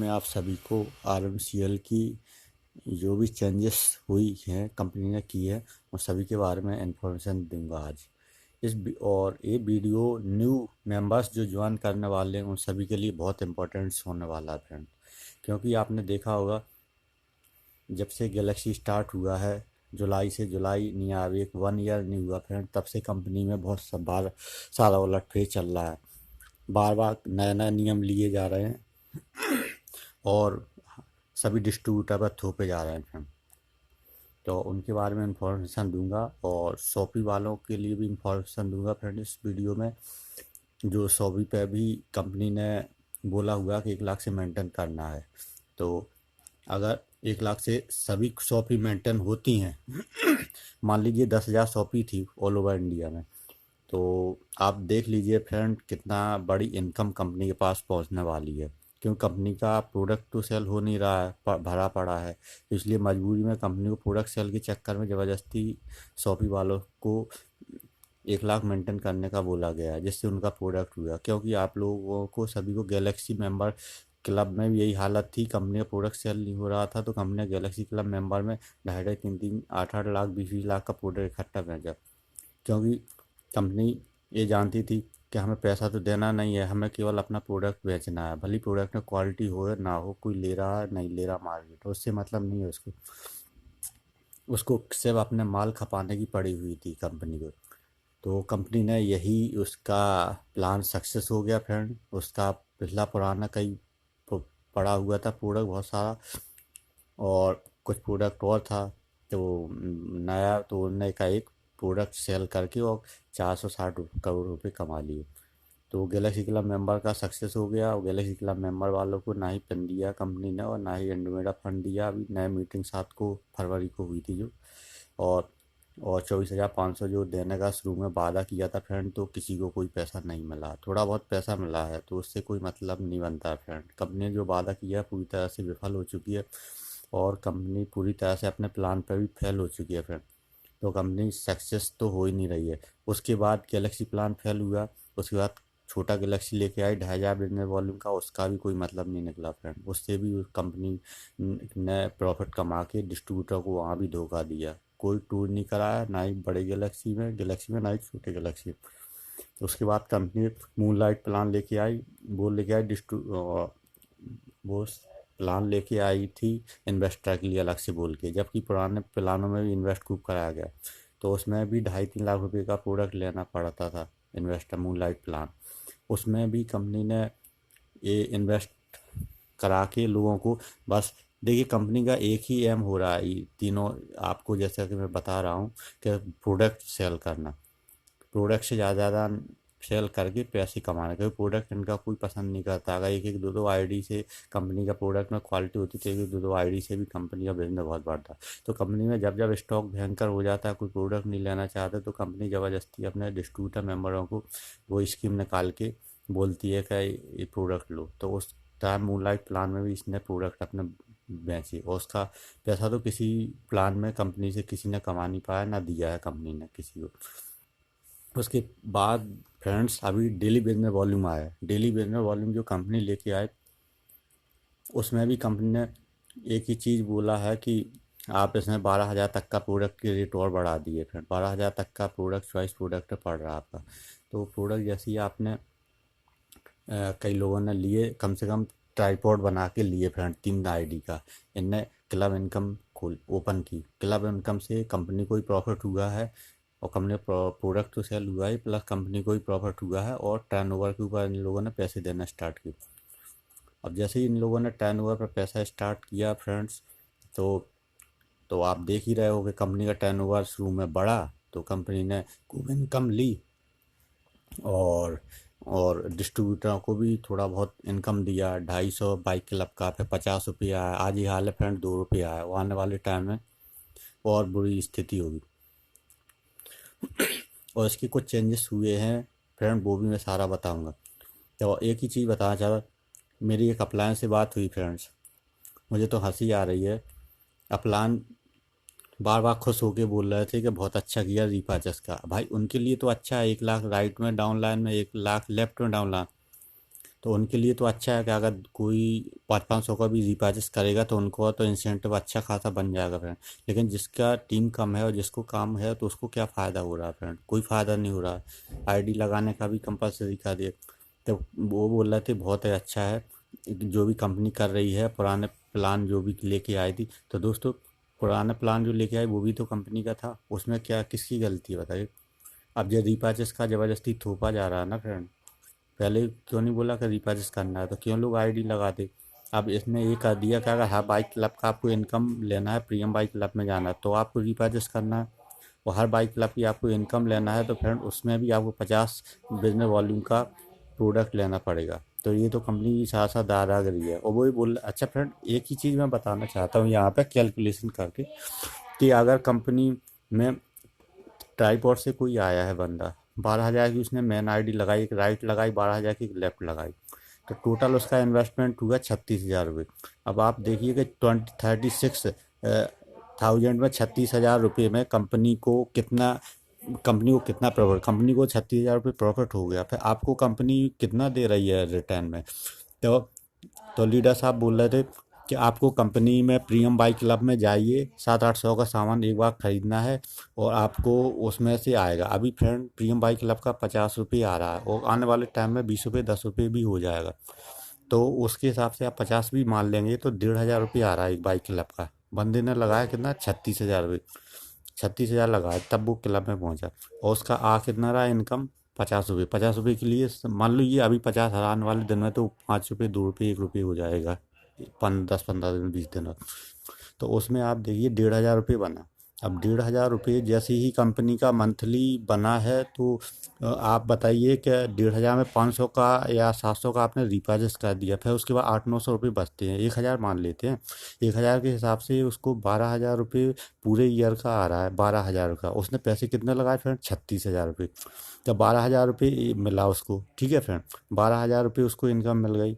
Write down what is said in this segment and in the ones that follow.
मैं आप सभी को RMCL की जो भी चेंजेस हुई हैं कंपनी ने की है उन सभी के बारे में इंफॉर्मेशन दूंगा आज। और ये वीडियो न्यू मेंबर्स जो ज्वाइन करने वाले हैं उन सभी के लिए बहुत इंपॉर्टेंट होने वाला है फ्रेंड, क्योंकि आपने देखा होगा जब से गैलेक्सी स्टार्ट हुआ है जुलाई से, जुलाई नहीं आ एक 1 ईयर नहीं हुआ फ्रेंड, तब से कंपनी में बहुत सब बार सारा उलटफेर चल रहा है। बार बार नए नए नियम लिए जा रहे हैं और सभी डिस्ट्रीब्यूटर पर थोपे जा रहे हैं। तो उनके बारे में इंफॉर्मेशन दूंगा और शॉपी वालों के लिए भी इंफॉर्मेशन दूंगा फ्रेंड इस वीडियो में। जो शॉपी पे भी कंपनी ने बोला हुआ कि 1 लाख से मेंटेन करना है, तो अगर 1 लाख से सभी शॉपी मेंटेन होती हैं मान लीजिए 10,000 शॉपी थी ऑल ओवर इंडिया में, तो आप देख लीजिए फ्रेंड कितना बड़ी इनकम कंपनी के पास पहुंचने वाली है। क्यों कंपनी का प्रोडक्ट तो सेल हो नहीं रहा है, भरा पड़ा है, तो इसलिए मजबूरी में कंपनी को प्रोडक्ट सेल के चक्कर में ज़बरदस्ती शॉपी वालों को 1 लाख मेंटेन करने का बोला गया है, जिससे उनका प्रोडक्ट हुआ। क्योंकि आप लोगों को सभी को गैलेक्सी मेंबर क्लब में भी यही हालत थी, कंपनी का प्रोडक्ट सेल नहीं हो रहा था, तो कंपनी ने गैलेक्सी क्लब मेंबर में 2.5 3 3 8 लाख 20 लाख का प्रोडक्ट इकट्ठा भेजा। क्योंकि कंपनी ये जानती थी कि हमें पैसा तो देना नहीं है, हमें केवल अपना प्रोडक्ट बेचना है, भली प्रोडक्ट में क्वालिटी हो या ना हो, कोई ले रहा है नहीं ले रहा मार्केट उससे मतलब नहीं है उसको। उसको सिर्फ अपने माल खपाने की पड़ी हुई थी कंपनी को। तो कंपनी ने यही उसका प्लान सक्सेस हो गया फ्रेंड। उसका पिछला पुराना कई पड़ा हुआ था प्रोडक्ट बहुत सारा, और कुछ प्रोडक्ट और था, तो नया तो उन्होंने का एक प्रोडक्ट सेल करके और 460 करोड़ रुपए कमा लिए। तो गैलेक्सी क्लब मेंबर का सक्सेस हो गया, और गैलेक्सी क्लब मेंबर वालों को ना ही पेन दिया कंपनी ने और ना ही एंडोमेडा फंड दिया। अभी नए मीटिंग 7 को फरवरी को हुई थी जो, और 24,500 जो देने का शुरू में वादा किया था फ्रेंड, तो किसी को कोई पैसा नहीं मिला। थोड़ा बहुत पैसा मिला है तो उससे कोई मतलब नहीं बनता है फ्रेंड। कंपनी ने जो वादा किया है पूरी तरह से विफल हो चुकी है, और कंपनी पूरी तरह से अपने प्लान पर भी फेल हो चुकी है फ्रेंड। तो कंपनी सक्सेस तो हो ही नहीं रही है। उसके बाद गैलेक्सी प्लान फेल हुआ, उसके बाद छोटा गैलेक्सी लेके आई 2,500 बिजनेस वॉल्यूम का, उसका भी कोई मतलब नहीं निकला फ्रेंड। उससे भी कंपनी ने प्रॉफिट कमा के डिस्ट्रीब्यूटर को वहाँ भी धोखा दिया। कोई टूर नहीं कराया, ना ही बड़े गैलेक्सी में ना ही छोटे गैलेक्सी में। तो उसके बाद कंपनी मूनलाइट प्लान लेके आई, वो लेके आई वो प्लान लेके आई थी इन्वेस्टर के लिए अलग से बोल के, जबकि पुराने प्लानों में भी इन्वेस्ट खूब कराया गया। तो उसमें भी 2.5 3 लाख रुपए का प्रोडक्ट लेना पड़ता था इन्वेस्टर मूनलाइट प्लान। उसमें भी कंपनी ने ये इन्वेस्ट करा के लोगों को, बस देखिए कंपनी का एक ही एम हो रहा है ये तीनों, आपको जैसा कि मैं बता रहा हूँ कि प्रोडक्ट सेल करना, प्रोडक्ट से ज़्यादा सेल करके पैसे कमाने, क्योंकि प्रोडक्ट इनका कोई पसंद नहीं करता। अगर एक एक दो दो आईडी से कंपनी का प्रोडक्ट में क्वालिटी होती तो एक दो दो आईडी से भी कंपनी का बिजनेस बहुत बढ़ता। तो कंपनी में जब जब स्टॉक भयंकर हो जाता है, कोई प्रोडक्ट नहीं लेना चाहते, तो कंपनी ज़बरदस्ती अपने डिस्ट्रीब्यूटर मेंबरों को वो स्कीम निकाल के बोलती है कि ये प्रोडक्ट लो। तो उस टाइम मूनलाइट प्लान में भी इसने प्रोडक्ट अपने बेचे, और उसका पैसा तो किसी प्लान में कंपनी से किसी ने कमा नहीं पाया, ना दिया है कंपनी ने किसी को। उसके बाद फ्रेंड्स अभी डेली बिजनेस वॉल्यूम आया है। डेली बिजनेस वॉल्यूम जो कंपनी लेके आए, उसमें भी कंपनी ने एक ही चीज़ बोला है कि आप इसमें 12,000 तक का प्रोडक्ट के रेट और बढ़ा दिए। फ्रेंड 12,000 तक का प्रोडक्ट चॉइस प्रोडक्ट पड़ रहा है आपका। तो प्रोडक्ट जैसे ही आपने कई लोगों ने लिए, कम से कम ट्राईपॉड बना के लिए फ्रेंड 3 आईडी का। इनने क्लब इनकम खोल ओपन की, क्लब इनकम से कंपनी को ही प्रॉफिट हुआ है, और कंपनी प्रोडक्ट तो सेल हुआ है प्लस कंपनी को ही प्रॉफिट हुआ है, और टर्नओवर के ऊपर इन लोगों ने पैसे देना स्टार्ट किए। अब जैसे ही इन लोगों ने टर्नओवर पर पैसा स्टार्ट किया फ्रेंड्स, तो तो आप देख ही रहे हो कि कंपनी का टर्नओवर शुरू में बढ़ा, तो कंपनी ने खूब इनकम ली, और डिस्ट्रीब्यूटरों को भी थोड़ा बहुत इनकम दिया। 250 बाइक क्लब का, फिर 50 रुपया है, आज ही हाल है फ्रेंड 2 रुपया है। वो आने वाले टाइम में और बुरी स्थिति होगी। और इसके कुछ चेंजेस हुए हैं फ्रेंड, वो भी मैं सारा बताऊंगा। तो एक ही चीज़ बताना चाह रहा, मेरी एक अपलायन से बात हुई फ्रेंड्स, मुझे तो हंसी आ रही है। अपलान बार बार खुश होके बोल रहे थे कि बहुत अच्छा किया रीपर्चेस का। भाई उनके लिए तो अच्छा है, 1 लाख राइट में डाउन लाइन में, 1 लाख लेफ्ट में डाउन लाइन, तो उनके लिए तो अच्छा है कि अगर कोई 500-500 का भी रिपर्चेस करेगा तो उनको तो इंसेंटिव अच्छा खासा बन जाएगा फ्रेंड। लेकिन जिसका टीम कम है और जिसको काम है तो उसको क्या फ़ायदा हो रहा है फ्रेंड, कोई फ़ायदा नहीं हो रहा है। आईडी लगाने का भी कंपलसरी कर दिया। तो वो बोल रहे थे बहुत ही अच्छा है जो भी कंपनी कर रही है, पुराने प्लान जो भी लेके आई थी। तो दोस्तों, पुराना प्लान जो लेके आई वो भी तो कंपनी का था, उसमें क्या किसकी गलती है बताइए। अब ये रीपर्चेस का ज़बरदस्ती थोपा जा रहा है ना फ्रेंड। पहले क्यों नहीं बोला कि रिपर्चेस करना है, तो क्यों लोग आईडी लगाते। अब इसने ये कर दिया कि अगर हर बाइक क्लब का आपको इनकम लेना है, प्रीमियम बाइक क्लब में जाना है तो आपको रिपर्चेस करना है। और हर बाइक क्लब की आपको इनकम लेना है तो फ्रेंड उसमें भी आपको 50 बिजनेस वॉल्यूम का प्रोडक्ट लेना पड़ेगा। तो ये तो कंपनी की साथ साथ दादागिरी है। और वही बोल, अच्छा फ्रेंड एक ही चीज़ मैं बताना चाहता हूँ यहाँ पे कैलकुलेशन करके, कि अगर कंपनी में ट्राईपॉड से कोई आया है बंदा, 12,000 की उसने मेन आईडी लगाई, एक राइट लगाई, 12,000 की लेफ्ट लगाई, तो टोटल उसका इन्वेस्टमेंट हुआ 36,000 रुपये। अब आप देखिए कि 36,000 में 36,000 रुपये में कंपनी को कितना प्रॉफिट, कंपनी को 36,000 रुपये प्रॉफिट हो गया। फिर आपको कंपनी कितना दे रही है रिटर्न में। तो लीडर साहब बोल रहे थे कि आपको कंपनी में प्रीमियम बाइक क्लब में जाइए, 700-800 का सामान एक बार ख़रीदना है और आपको उसमें से आएगा। अभी फ्रेंड प्रीमियम बाइक क्लब का 50 रुपये आ रहा है और आने वाले टाइम में 20 रुपये 10 रुपये भी हो जाएगा। तो उसके हिसाब से आप 50 भी मान लेंगे तो 1,500 रुपये आ रहा है एक बाइक क्लब का। बंदे ने लगाया कितना, 36,000 रुपये। 36,000 लगाया तब वो क्लब में पहुंचा। और उसका आ कितना रहा इनकम, 50 रुपये। 50 रुपये के लिए मान लो ये अभी 50 आने वाले दिन में तो 5 रुपये 2 रुपये 1 रुपये हो जाएगा, 10-15 दिन 20 दिन और। तो उसमें आप देखिए 1,500 रुपये बना। अब 1,500 रुपये जैसे ही कंपनी का मंथली बना है तो आप बताइए कि 1,500 में 500 का या 700 का आपने रिचार्ज कर दिया, फिर उसके बाद 800-900 रुपये बचते हैं, 1,000 मान लेते हैं। 1,000 के हिसाब से उसको 12,000 रुपये पूरे ईयर का आ रहा है। 12,000 का उसने पैसे कितने लगाए फ्रेंड, 36,000 रुपये। जब 12,000 रुपये मिला उसको, ठीक है फ्रेंड, 12,000 रुपये उसको इनकम मिल गई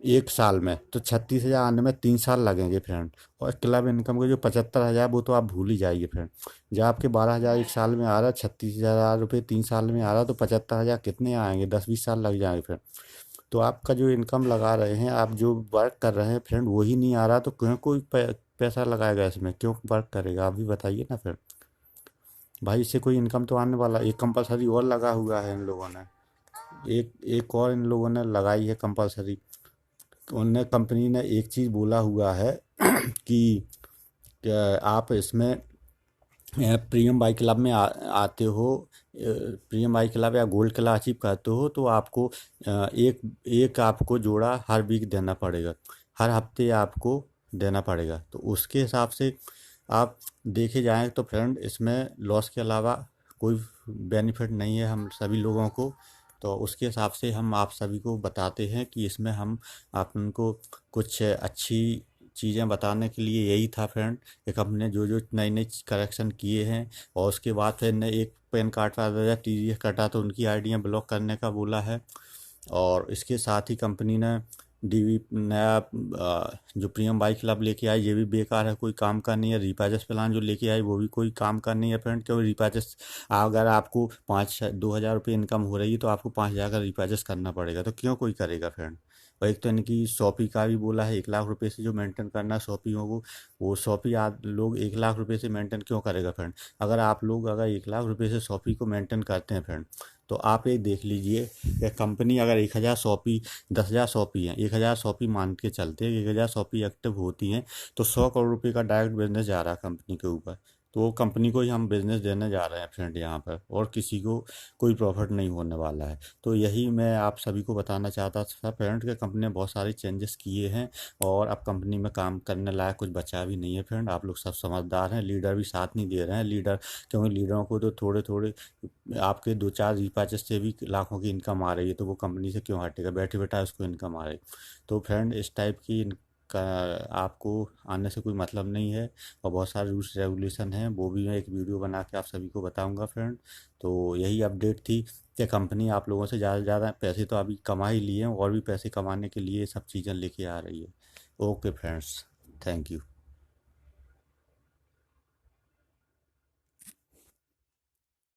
एक साल में, तो 36,000 आने में 3 साल लगेंगे फ्रेंड। और क्लब इनकम के जो 75,000 वो तो आप भूल ही जाइए फ्रेंड। जब आपके 12,000 एक साल में आ रहा है, 36,000 रुपये 3 साल में आ रहा है, तो 75,000 कितने आएंगे, 10-20 साल लग जाएंगे फ्रेंड। तो आपका जो इनकम लगा रहे हैं, आप जो वर्क कर रहे हैं फ्रेंड, वही नहीं आ रहा तो क्यों कोई पैसा लगाएगा इसमें, क्यों वर्क करेगा, आप भी बताइए ना फ्रेंड। भाई इससे कोई इनकम तो आने वाला, एक कंपलसरी और लगा हुआ है इन लोगों ने, एक एक और इन लोगों ने लगाई है कंपलसरी। उनने कंपनी ने एक चीज़ बोला हुआ है कि आप इसमें प्रीमियम बाइक क्लब में आते हो, प्रीमियम बाइक क्लब या गोल्ड क्लब अचीव करते हो तो आपको एक एक आपको जोड़ा हर वीक देना पड़ेगा, हर हफ्ते आपको देना पड़ेगा। तो उसके हिसाब से आप देखे जाएँ तो फ्रेंड इसमें लॉस के अलावा कोई बेनिफिट नहीं है हम सभी लोगों को। तो उसके हिसाब से हम आप सभी को बताते हैं कि इसमें हम आप उनको कुछ अच्छी चीज़ें बताने के लिए यही था फ्रेंड। एक हमने जो जो नए नए करेक्शन किए हैं, और उसके बाद फिर ने एक पैन कार्ड का वजह TDS कटा तो उनकी आईडियाँ ब्लॉक करने का बोला है। और इसके साथ ही कंपनी ने डीवी नया जो प्रीमियम बाइक क्लब लेके आई ये भी बेकार है, कोई काम का नहीं है। रिपर्चेस प्लान जो लेके आई वो भी कोई काम का नहीं है फ्रेंड, क्योंकि रिपर्चेस अगर आपको 2,000 रुपये इनकम हो रही है तो आपको 5,000 का रिपर्चेस करना पड़ेगा, तो क्यों कोई करेगा फ्रेंड। और एक तो इनकी शॉपी का भी बोला है 1,00,000 रुपये से जो मेंटेन करना है शॉपियों को, वो शॉपी लोग 1,00,000 रुपये से मेंटेन क्यों करेगा फ्रेंड। अगर आप लोग अगर 1,00,000 रुपये से शॉपी को मेंटेन करते हैं फ्रेंड, तो आप ये देख लीजिए कि कंपनी अगर 1,000 शॉपी 10,000 शॉपी हैं, 1,000 शॉपी मान के चलते हैं, 1,000 शॉपी एक्टिव होती हैं तो 100 करोड़ रुपये का डायरेक्ट बिजनेस जा रहा है कंपनी के ऊपर। तो वो कंपनी को ही हम बिजनेस देने जा रहे हैं फ्रेंड यहाँ पर, और किसी को कोई प्रॉफिट नहीं होने वाला है। तो यही मैं आप सभी को बताना चाहता था फ्रेंड कि कंपनी ने बहुत सारे चेंजेस किए हैं और अब कंपनी में काम करने लायक कुछ बचा भी नहीं है फ्रेंड। आप लोग सब समझदार हैं, लीडर भी साथ नहीं दे रहे हैं। लीडर क्योंकि लीडरों को तो थोड़े थोड़े आपके 2-4 रिपर्चेस से भी लाखों की इनकम आ रही है, तो वो कंपनी से क्यों हटेगा, बैठे बैठा उसको इनकम आ रही। तो फ्रेंड इस टाइप की का आपको आने से कोई मतलब नहीं है, और बहुत सारे रूल्स रेगुलेशन हैं वो भी मैं एक वीडियो बना के आप सभी को बताऊंगा फ्रेंड। तो यही अपडेट थी कि कंपनी आप लोगों से ज़्यादा से ज़्यादा पैसे तो अभी कमा ही लिए हैं और भी पैसे कमाने के लिए सब चीज़ें लेके आ रही है। Okay friends, thank you.